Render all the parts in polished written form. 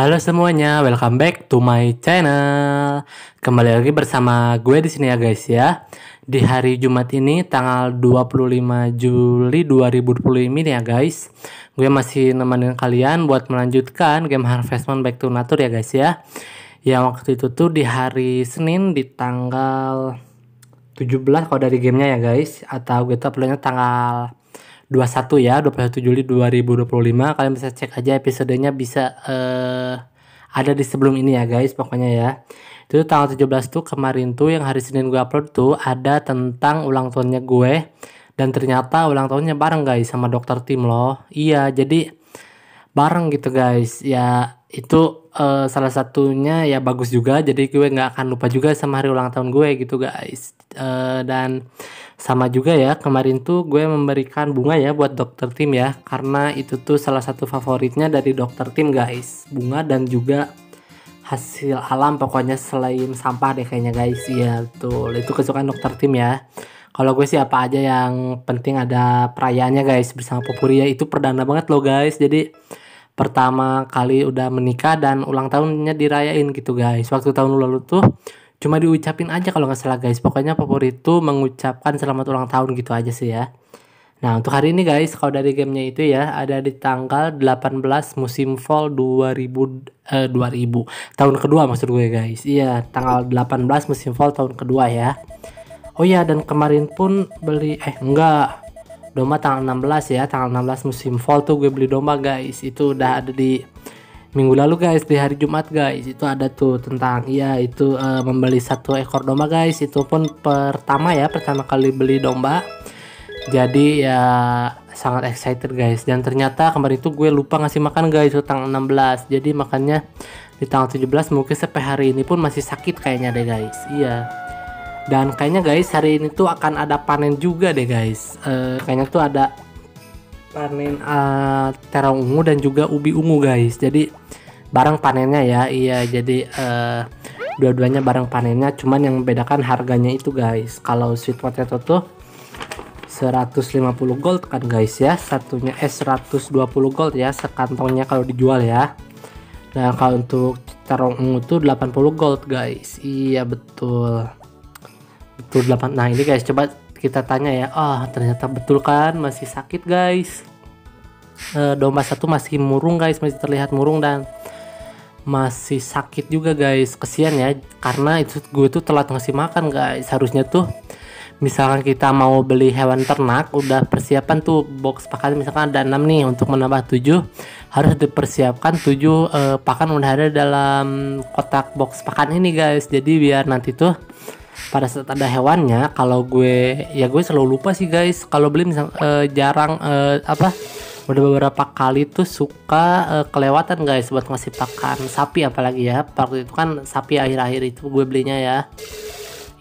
Halo semuanya, welcome back to my channel. Kembali lagi bersama gue di sini ya guys ya. Di hari Jumat ini tanggal 25 Juli 2020 ini ya guys. Gue masih nemenin kalian buat melanjutkan game Harvest Moon Back to Nature ya guys ya. Yang waktu itu tuh di hari Senin di tanggal 17 kalau dari gamenya ya guys. Atau gue tuh uploadnya tanggal 21 ya, 21 Juli 2025. Kalian bisa cek aja episodenya, bisa ada di sebelum ini ya guys pokoknya ya. Itu tanggal 17 tuh kemarin tuh yang hari Senin gue upload tuh ada tentang ulang tahunnya gue. Dan ternyata ulang tahunnya bareng guys sama Dokter Tim loh. Iya, jadi bareng gitu guys. Ya itu salah satunya ya bagus juga. Jadi gue nggak akan lupa juga sama hari ulang tahun gue gitu guys. Dan sama juga ya, kemarin tuh gue memberikan bunga ya buat Dokter Tim ya, karena itu tuh salah satu favoritnya dari Dokter Tim guys, bunga dan juga hasil alam pokoknya selain sampah deh kayaknya guys. Iya tuh, itu kesukaan Dokter Tim ya. Kalau gue sih apa aja yang penting ada perayaannya guys bersama Popuria. Itu perdana banget loh guys, jadi pertama kali udah menikah dan ulang tahunnya dirayain gitu guys. Waktu tahun lalu tuh cuma diucapin aja kalau nggak salah guys. Pokoknya Popuri itu mengucapkan selamat ulang tahun gitu aja sih ya. Nah untuk hari ini guys, kalau dari gamenya itu ya ada di tanggal 18 musim fall 2000 tahun kedua maksud gue guys. Iya, tanggal 18 musim fall tahun kedua ya. Oh ya, dan kemarin pun beli enggak, domba tanggal 16 ya, tanggal 16 musim fall tuh gue beli domba guys. Itu udah ada di minggu lalu guys, di hari Jumat guys. Itu ada tuh tentang itu membeli 1 ekor domba guys. Itu pun pertama kali beli domba. Jadi ya sangat excited guys. Dan ternyata kemarin itu gue lupa ngasih makan guys, itu tanggal 16. Jadi makanya di tanggal 17 mungkin sampai hari ini pun masih sakit kayaknya deh guys. Iya. Dan kayaknya guys hari ini tuh akan ada panen juga deh guys. Kayaknya tuh ada panen terong ungu dan juga ubi ungu guys. Jadi bareng panennya ya. Iya, jadi dua-duanya bareng panennya, cuman yang membedakan harganya itu guys. Kalau sweet potato tuh 150 gold kan guys ya, satunya 120 gold ya sekantongnya kalau dijual ya. Nah kalau untuk terong ungu tuh 80 gold guys. Iya betul 8. Nah ini guys, coba kita tanya ya. Ternyata betul kan, masih sakit guys. Domba satu masih murung guys, masih terlihat murung dan masih sakit juga guys. Kesian ya, karena itu gue tuh telat ngasih makan guys. Harusnya tuh misalkan kita mau beli hewan ternak, udah persiapan tuh box pakan, misalkan ada 6 nih, untuk menambah 7 harus dipersiapkan 7 pakan udah ada dalam kotak box pakan ini guys. Jadi biar nanti tuh pada saat ada hewannya, kalau gue selalu lupa sih guys kalau beli, misal jarang udah beberapa kali tuh suka kelewatan guys buat ngasih pakan sapi, apalagi ya waktu itu kan sapi akhir-akhir itu gue belinya ya.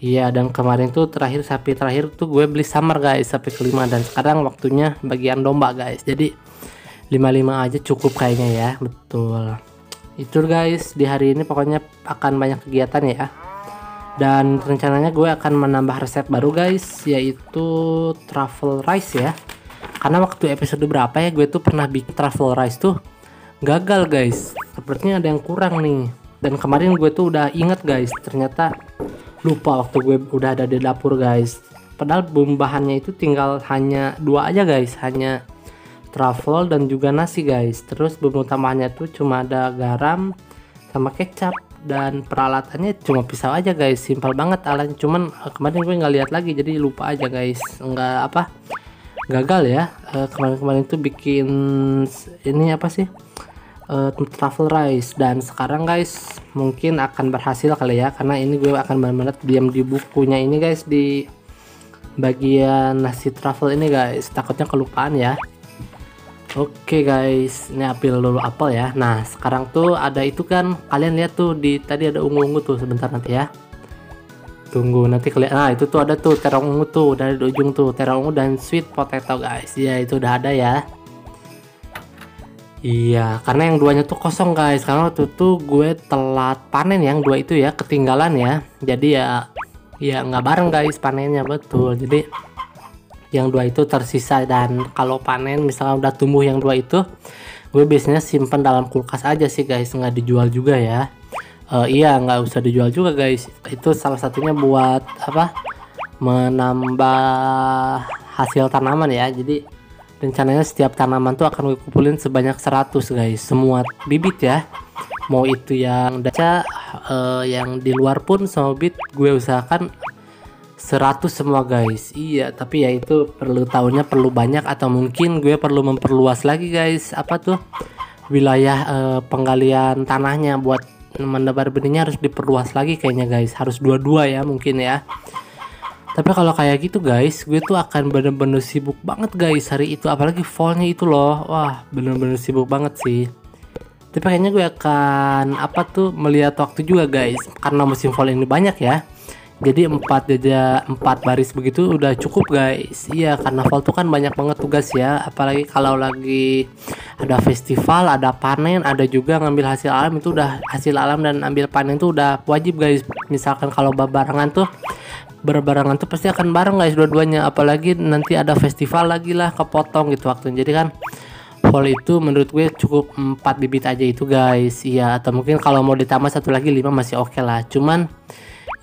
Iya, dan kemarin tuh sapi terakhir tuh gue beli summer guys, sapi kelima, dan sekarang waktunya bagian domba guys. Jadi 55 aja cukup kayaknya ya. Betul, itu guys, di hari ini pokoknya akan banyak kegiatan ya. Dan rencananya gue akan menambah resep baru guys, yaitu truffle rice ya. Karena waktu episode berapa ya gue tuh pernah bikin truffle rice tuh gagal guys. Sepertinya ada yang kurang nih. Dan kemarin gue tuh udah inget guys, ternyata lupa waktu gue udah ada di dapur guys. Padahal bumbu bahannya itu tinggal hanya 2 aja guys, hanya truffle dan juga nasi guys. Terus bumbu tambahannya tuh cuma ada garam sama kecap. Dan peralatannya cuma pisau aja guys, simpel banget alatnya. Cuman kemarin gue nggak lihat lagi, jadi lupa aja guys. Gagal ya. Kemarin tuh bikin ini truffle rice. Dan sekarang guys mungkin akan berhasil kali ya, karena ini gue akan benar-benar diam di bukunya ini guys, di bagian nasi truffle ini guys. Takutnya kelupaan ya. Oke guys, ini ambil dulu apel ya. Nah sekarang tuh ada itu kan, kalian lihat tuh tadi ada ungu-ungu tuh, sebentar nanti ya. Tunggu nanti kalian. Nah itu tuh ada tuh terong ungu tuh dari ujung tuh, terong ungu dan sweet potato guys. Ya itu udah ada ya. Iya, karena yang duanya tuh kosong guys, karena waktu itu gue telat panen yang 2 itu ya, ketinggalan ya. Jadi ya nggak bareng guys panennya, betul. Jadi yang 2 itu tersisa, dan kalau panen misalnya udah tumbuh yang 2 itu gue biasanya simpen dalam kulkas aja sih guys, nggak dijual juga ya. Iya, nggak usah dijual juga guys, itu salah satunya buat apa, menambah hasil tanaman ya. Jadi rencananya setiap tanaman tuh akan gue kumpulin sebanyak 100 guys, semua bibit ya, mau itu yang daca, yang di luar pun semua bibit gue usahakan 100 semua guys. Iya, tapi ya itu perlu tahunnya perlu banyak, atau mungkin gue perlu memperluas lagi guys, apa tuh, wilayah penggalian tanahnya. Buat menebar benihnya harus diperluas lagi kayaknya guys, harus dua-dua ya mungkin ya. Tapi kalau kayak gitu guys, gue tuh akan bener-bener sibuk banget guys hari itu, apalagi fallnya itu loh. Wah, bener-bener sibuk banget sih. Tapi kayaknya gue akan apa tuh, melihat waktu juga guys, karena musim fall ini banyak ya. Jadi 4 baris begitu udah cukup guys. Iya, karena fall tuh kan banyak banget tugas ya, apalagi kalau lagi ada festival, ada panen, ada juga ngambil hasil alam. Itu udah hasil alam dan ambil panen tuh udah wajib guys. Misalkan kalau berbarengan tuh pasti akan bareng guys dua-duanya, apalagi nanti ada festival lagi lah, kepotong gitu waktunya. Jadi kan fall itu menurut gue cukup 4 bibit aja itu guys. Iya, atau mungkin kalau mau ditambah satu lagi 5 masih oke lah. Cuman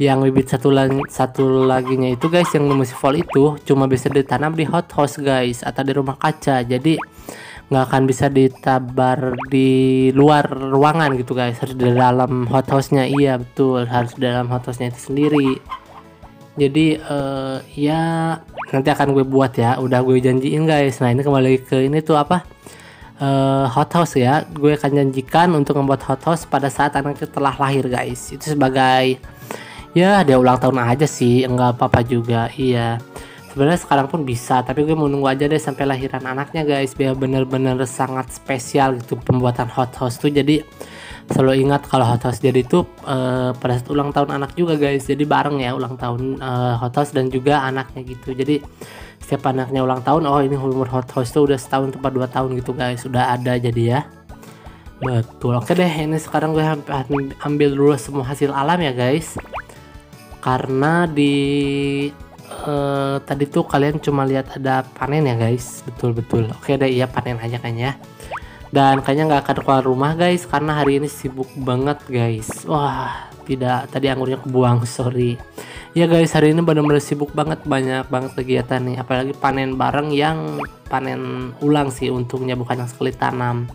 yang bibit satu laginya itu guys, yang musim fall itu cuma bisa ditanam di hothouse guys, atau di rumah kaca. Jadi nggak akan bisa ditabar di luar ruangan gitu guys, harus di dalam hothouse-nya. Iya betul, harus di dalam hothouse-nya itu sendiri. Jadi ya nanti akan gue buat ya, udah gue janjiin guys. Nah ini kembali ke ini tuh apa, hothouse ya. Gue akan janjikan untuk membuat hothouse pada saat anaknya telah lahir guys. Itu sebagai ya dia ulang tahun aja sih, enggak apa-apa juga. Iya, sebenarnya sekarang pun bisa, tapi gue mau nunggu aja deh sampai lahiran anaknya guys, biar bener-bener sangat spesial gitu pembuatan hothouse tuh. Jadi selalu ingat kalau hothouse jadi tuh pada saat ulang tahun anak juga guys. Jadi bareng ya ulang tahun hothouse dan juga anaknya gitu. Jadi setiap anaknya ulang tahun, oh ini umur hothouse tuh udah setahun tepat 2 tahun gitu guys, udah ada jadi ya. Betul. Oke deh, ini sekarang gue ambil dulu semua hasil alam ya guys, karena di tadi tuh kalian cuma lihat ada panen ya guys. Betul. Oke deh, iya panen aja kan ya. Dan kayaknya nggak akan keluar rumah guys, karena hari ini sibuk banget guys. Wah, tidak, tadi anggurnya kebuang, sorry ya guys. Hari ini benar-benar sibuk banget, banyak banget kegiatan nih, apalagi panen bareng yang panen ulang sih untungnya, bukan yang sekali tanam.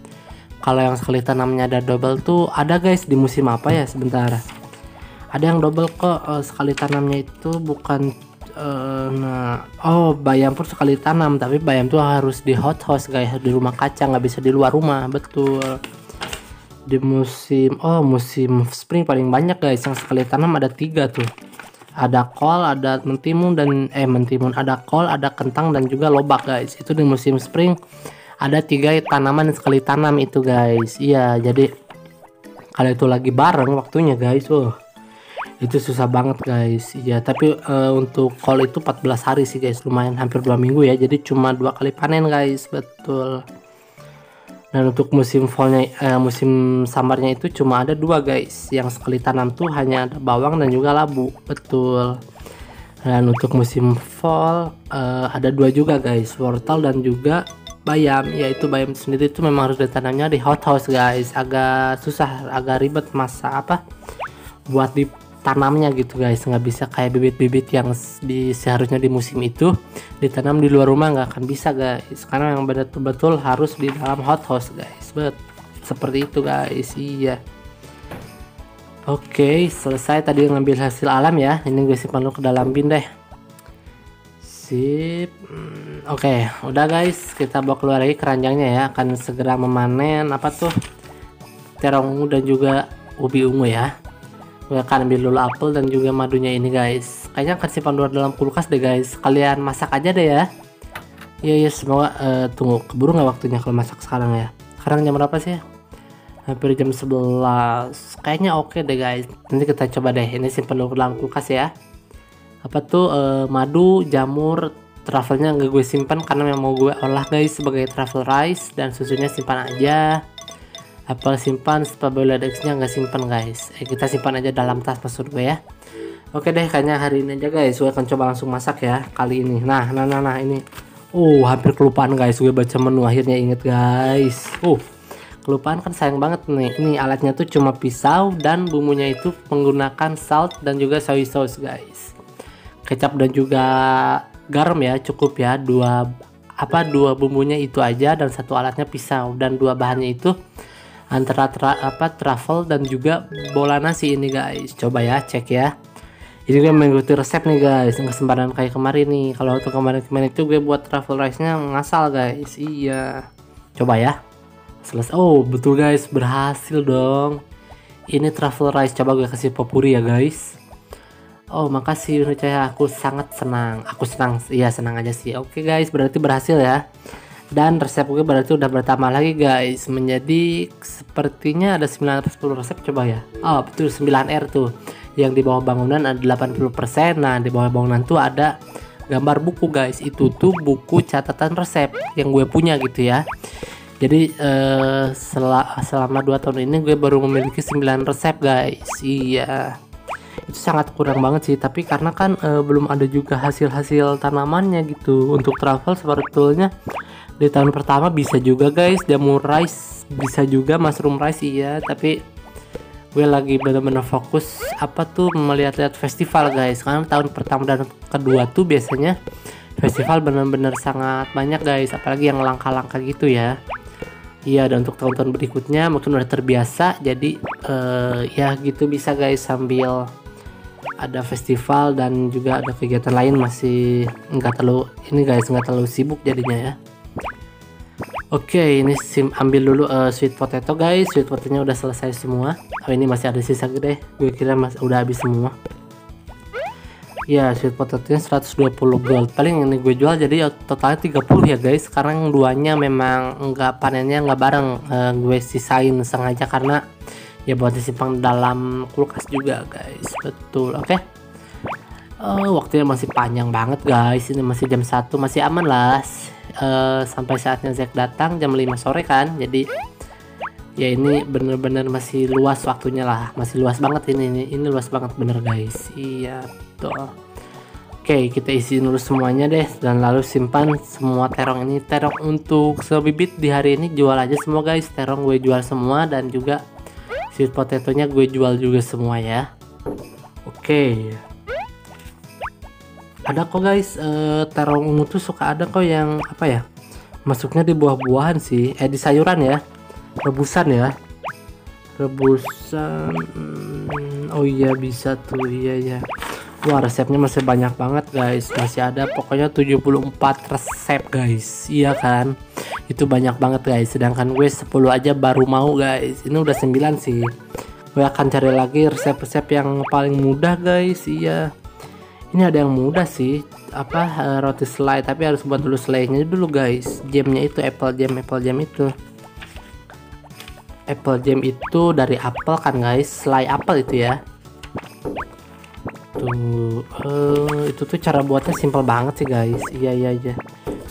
Kalau yang sekali tanamnya ada double tuh ada guys di musim apa ya, sebentar, ada yang double kok. Sekali tanamnya itu bukan bayam pun sekali tanam, tapi bayam tuh harus di hothouse guys, di rumah kaca, nggak bisa di luar rumah. Betul, di musim spring paling banyak guys, yang sekali tanam ada 3 tuh, ada kol, ada mentimun ada kol, ada kentang, dan juga lobak guys. Itu di musim spring ada 3 tanaman sekali tanam itu guys. Iya, jadi kalau itu lagi bareng waktunya guys, itu susah banget guys. Iya, tapi untuk kol itu 14 hari sih guys, lumayan, hampir 2 minggu ya. Jadi cuma 2 kali panen guys. Betul. Dan untuk musim fallnya, musim samarnya itu cuma ada 2 guys, yang sekali tanam tuh hanya ada bawang dan juga labu. Betul. Dan untuk musim fall ada 2 juga guys, wortel dan juga bayam. Yaitu bayam sendiri itu memang harus ditanamnya di hothouse guys, agak susah, agak ribet masa apa buat ditanamnya gitu guys. Nggak bisa kayak bibit-bibit yang seharusnya di musim itu ditanam di luar rumah, nggak akan bisa guys, karena yang betul-betul harus di dalam hothouse guys. Seperti itu guys. Iya, oke, selesai tadi ngambil hasil alam ya. Ini gue simpan dulu ke dalam bin deh. Sip. Oke, udah guys, kita bawa keluar lagi keranjangnya ya. Akan segera memanen apa tuh, terong ungu dan juga ubi ungu ya. Gue akan ambil dulu apel dan juga madunya ini guys. Kayaknya akan simpan dulu dalam kulkas deh guys. Kalian masak aja deh ya. Iya, semoga tunggu, keburu nggak waktunya kalau masak sekarang ya. Sekarang jam berapa sih? Hampir jam 11. Kayaknya oke deh guys. Nanti kita coba deh. Ini simpan dulu dalam kulkas ya. Apa tuh, madu, jamur, truffle-nya nggak gue simpan karena memang mau gue olah guys sebagai truffle rice, dan susunya simpan aja. Apel simpan, strawberry eggs-nya nggak simpan guys. Kita simpan aja dalam tas maksud gue ya. Oke deh, kayaknya hari ini aja guys. Gue akan coba langsung masak ya kali ini. Nah ini. Hampir kelupaan guys. Gue baca menu akhirnya inget guys. kelupaan kan, sayang banget nih. Ini alatnya tuh cuma pisau dan bumbunya itu menggunakan salt dan juga soy sauce guys. Kecap dan juga garam ya, cukup ya. Dua bumbunya itu aja dan satu alatnya pisau, dan dua bahannya itu antara truffle dan juga bola nasi ini guys. Coba ya, cek ya. Ini gue mengikuti resep nih guys, nggak sembarangan kayak kemarin nih. Kalau waktu kemarin itu gue buat truffle rice nya ngasal guys. Iya, coba ya. Selesai. Oh betul guys, berhasil dong. Ini truffle rice, coba gue kasih popuri ya guys. Oh makasih Unicaya, aku sangat senang. Aku senang, iya senang aja sih. Oke guys, berarti berhasil ya. Dan resep gue berarti udah bertambah lagi guys, menjadi sepertinya ada 910 resep. Coba ya. Oh betul, 9R tuh. Yang di bawah bangunan ada 80%. Nah di bawah bangunan tuh ada gambar buku guys. Itu tuh buku catatan resep yang gue punya gitu ya. Jadi selama 2 tahun ini gue baru memiliki 9 resep guys. Iya, itu sangat kurang banget sih. Tapi karena kan belum ada juga hasil-hasil tanamannya gitu. Untuk truffle sebetulnya di tahun pertama bisa juga guys, jamu rice bisa juga, mushroom rice iya. Tapi gue lagi bener-bener fokus melihat-lihat festival guys. Karena tahun pertama dan kedua tuh biasanya festival bener-bener sangat banyak guys, apalagi yang langka-langka gitu ya. Iya, dan untuk tahun-tahun berikutnya mungkin udah terbiasa, jadi ya gitu bisa guys, sambil ada festival dan juga ada kegiatan lain masih nggak terlalu sibuk jadinya ya. Oke, ini ambil dulu sweet potato guys. Sweet potatonya udah selesai semua. Oh, ini masih ada sisa gede. Gue kira udah habis semua. Ya, sweet potatonya 120 gold. Paling ini gue jual jadi totalnya 30 ya guys. Karena yang duanya memang panennya nggak bareng. Gue sisain sengaja karena ya buat disimpan dalam kulkas juga guys. Betul, oke. Waktunya masih panjang banget guys. Ini masih jam 1, masih aman lah. Sampai saatnya Zack datang jam 5 sore kan. Jadi ya ini bener-bener masih luas waktunya lah. Masih luas banget ini luas banget bener guys. Iya tuh. Oke, kita isi dulu semuanya deh, dan lalu simpan semua terong ini. Terong untuk sebibit di hari ini jual aja semua guys. Terong gue jual semua, dan juga sweet potatonya gue jual juga semua ya. Oke. Ada kok guys, terong ungu tuh suka ada kok yang masuknya di buah-buahan sih, di sayuran ya, rebusan ya, oh iya bisa tuh, iya. Wah, resepnya masih banyak banget guys, masih ada pokoknya 74 resep guys, iya kan, itu banyak banget guys. Sedangkan gue 10 aja baru mau guys, ini udah 9 sih. Gue akan cari lagi resep-resep yang paling mudah guys. Iya, ini ada yang mudah sih, roti selai, tapi harus buat dulu selainya dulu guys. Jamnya itu apple jam itu. Apple jam itu dari apel kan guys, selai apel itu ya. Tunggu, itu tuh cara buatnya simple banget sih guys. Iya.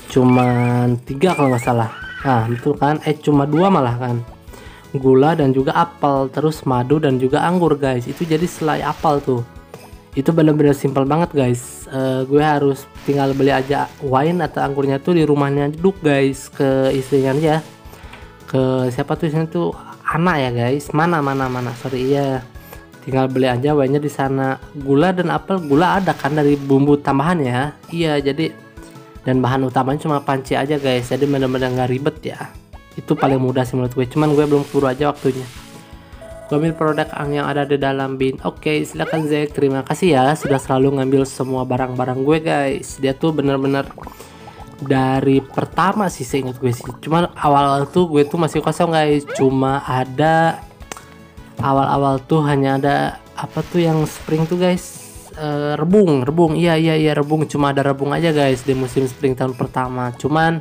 Cuman 3 kalau nggak salah. Nah betul kan, cuma 2 malah kan. Gula dan juga apel, terus madu dan juga anggur guys. Itu jadi selai apel tuh. Itu bener-bener simple banget guys. Gue harus tinggal beli aja wine atau anggurnya tuh di rumahnya Duk guys, ke istrinya aja, ke siapa tuh istrinya tuh, Ana ya guys. Mana sorry, iya, tinggal beli aja wine nya di sana. Gula dan apel, gula ada kan dari bumbu tambahan ya. Iya, jadi dan bahan utamanya cuma panci aja guys, jadi bener-bener nggak ribet ya. Itu paling mudah sih menurut gue, cuman gue belum keburu aja waktunya. Gue ambil produk yang ada di dalam bin. Oke, silakan Zack. Terima kasih ya sudah selalu ngambil semua barang-barang gue guys. Dia tuh bener-bener dari pertama sih seingat gue sih. Cuman awal-awal tuh gue tuh masih kosong guys. Cuma ada awal-awal tuh hanya ada yang spring tuh guys. Rebung. Iya, rebung. Cuma ada rebung aja guys di musim spring tahun pertama. Cuman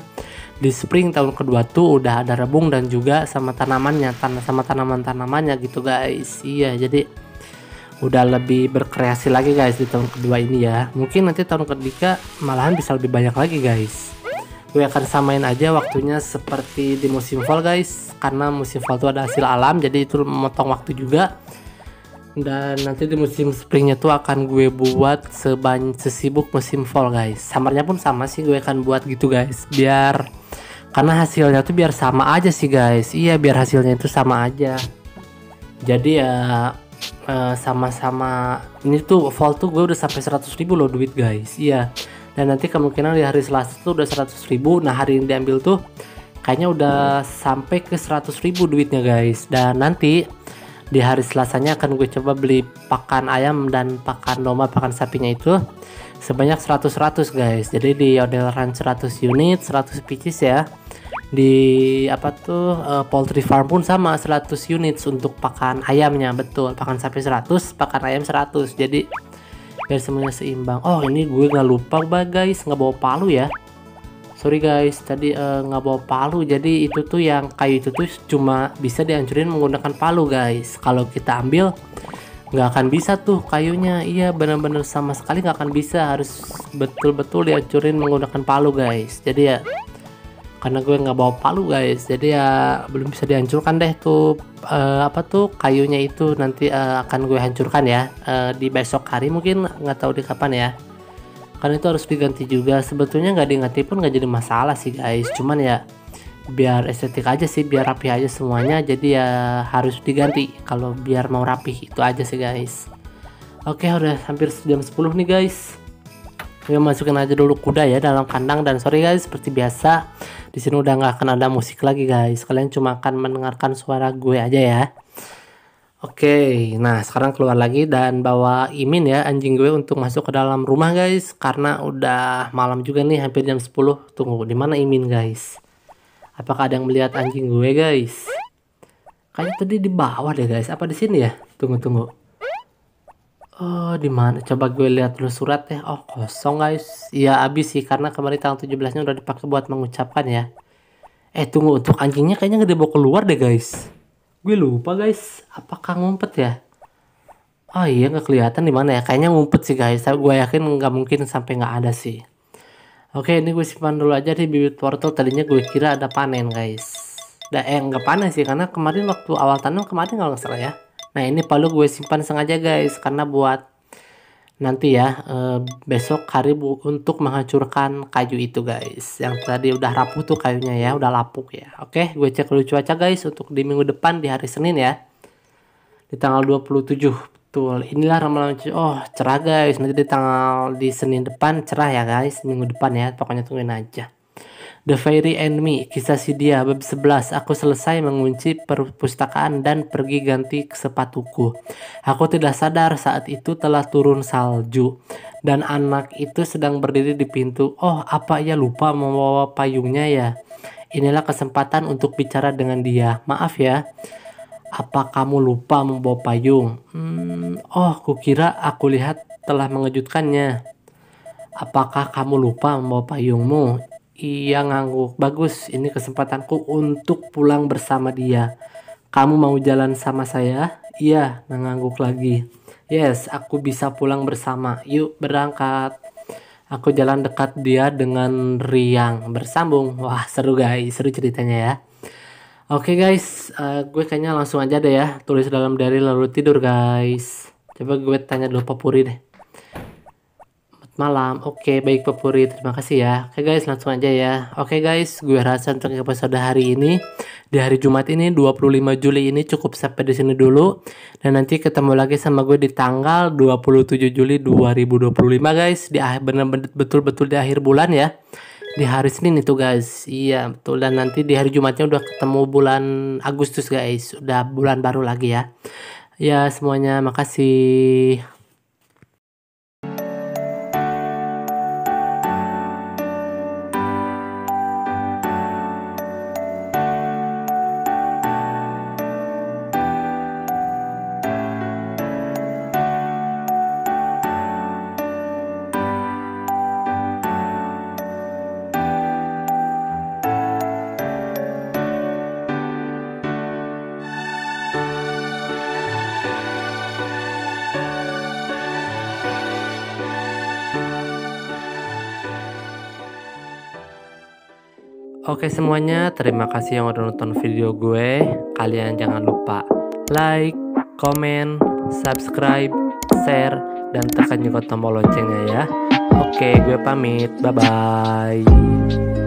di spring tahun kedua tuh udah ada rebung dan juga sama tanaman-tanamannya gitu guys. Iya, jadi udah lebih berkreasi lagi guys di tahun kedua ini ya. Mungkin nanti tahun ketiga malahan bisa lebih banyak lagi guys. Gue akan samain aja waktunya seperti di musim fall guys, karena musim fall tuh ada hasil alam, jadi itu memotong waktu juga. Dan nanti di musim springnya tuh akan gue buat sesibuk musim fall guys. Samarnya pun sama sih, gue akan buat gitu guys, biar Karena hasilnya tuh biar sama aja sih guys. Iya, biar hasilnya itu sama aja. Jadi ya sama-sama. Ini tuh vault tuh gue udah sampai 100.000 loh duit guys. Iya. Dan nanti kemungkinan di hari Selasa tuh udah 100.000. Nah, hari ini diambil tuh kayaknya udah sampai ke 100.000 duitnya guys. Dan nanti di hari Selasanya akan gue coba beli pakan ayam dan pakan domba, pakan sapinya itu sebanyak 100 guys. Jadi di Yodel Run 100 unit, 100 pieces ya. Di poultry farm pun sama 100 unit untuk pakan ayamnya. Betul, pakan sapi 100, pakan ayam 100. Jadi biar semuanya seimbang. Oh, ini gue nggak lupa guys, nggak bawa palu ya. Sorry guys, tadi nggak bawa palu. Jadi itu tuh yang kayu itu tuh cuma bisa dihancurin menggunakan palu guys. Kalau kita ambil nggak akan bisa tuh kayunya. Iya, bener-bener sama sekali nggak akan bisa. Harus betul-betul dihancurin menggunakan palu guys. Jadi ya karena gue nggak bawa palu guys, jadi ya belum bisa dihancurkan deh tuh kayunya itu. Nanti akan gue hancurkan ya di besok hari, mungkin nggak tahu di kapan ya. Karena itu harus diganti juga. Sebetulnya nggak diganti pun nggak jadi masalah sih guys, cuman ya biar estetik aja sih, biar rapi aja semuanya. Jadi ya harus diganti kalau biar mau rapi, itu aja sih guys. Oke, udah hampir jam 10 nih guys. Gue masukin aja dulu kuda ya dalam kandang. Dan sorry guys, seperti biasa di sini udah nggak akan ada musik lagi guys. Kalian cuma akan mendengarkan suara gue aja ya. Oke, nah sekarang keluar lagi dan bawa Imin ya, anjing gue, untuk masuk ke dalam rumah guys. Karena udah malam juga nih, hampir jam 10. Tunggu, di mana Imin guys? Apakah ada yang melihat anjing gue guys? Kayaknya tadi di bawah deh guys. Apa di sini ya? Tunggu. Oh, di mana? Coba gue lihat dulu surat ya. Oh, kosong guys. Iya, habis sih karena kemarin tanggal 17-nya udah dipakai buat mengucapkan ya. Tunggu, untuk anjingnya kayaknya nggak dibawa keluar deh guys. Gue lupa guys. Apakah ngumpet ya? Oh iya, nggak kelihatan di mana ya. Kayaknya ngumpet sih guys. Tapi gue yakin nggak mungkin sampai nggak ada sih. Oke, ini gue simpan dulu aja di bibit wortel. Tadinya gue kira ada panen guys. Nggak panen sih karena kemarin waktu awal tanam kemarin kalau nggak salah ya. Nah, ini palu gue simpan sengaja guys, karena buat nanti ya besok hari untuk menghancurkan kayu itu guys. Yang tadi udah rapuh tuh kayunya ya, udah lapuk ya. Oke, gue cek dulu cuaca guys untuk di minggu depan di hari Senin ya. Di tanggal 27. Betul, inilah ramalan. Oh, cerah guys. Nanti di Senin depan cerah ya guys, minggu depan ya. Pokoknya tungguin aja. The Fairy and Me, kisah si dia, bab 11. Aku selesai mengunci perpustakaan dan pergi ganti sepatuku. Aku tidak sadar saat itu telah turun salju dan anak itu sedang berdiri di pintu. Oh, apa ia lupa membawa payungnya ya? Inilah kesempatan untuk bicara dengan dia. Maaf ya, apa kamu lupa membawa payung? Oh, kukira aku lihat telah mengejutkannya. Apakah kamu lupa membawa payungmu? Ia ngangguk. Bagus, ini kesempatanku untuk pulang bersama dia. Kamu mau jalan sama saya? Iya, ngangguk lagi. Yes, aku bisa pulang bersama. Yuk berangkat. Aku jalan dekat dia dengan riang. Bersambung. Wah, seru guys, seru ceritanya ya. Oke guys, gue kayaknya langsung aja deh ya. Tulis dalam diary lalu tidur guys. Coba gue tanya dulu Papuri deh. Malam. Oke, baik Papuri, terima kasih ya. Oke guys, langsung aja ya. Oke guys, gue rasa untuk episode hari ini di hari Jumat ini 25 Juli ini cukup sampai di sini dulu. Dan nanti ketemu lagi sama gue di tanggal 27 Juli 2025 guys. Di akhir, betul-betul di akhir bulan ya. Di hari Senin itu guys. Iya, betul. Dan nanti di hari Jumatnya udah ketemu bulan Agustus guys. Udah bulan baru lagi ya. Ya, semuanya makasih. Oke semuanya, terima kasih yang udah nonton video gue. Kalian jangan lupa like, comment, subscribe, share, dan tekan juga tombol loncengnya ya. Oke, gue pamit. Bye-bye.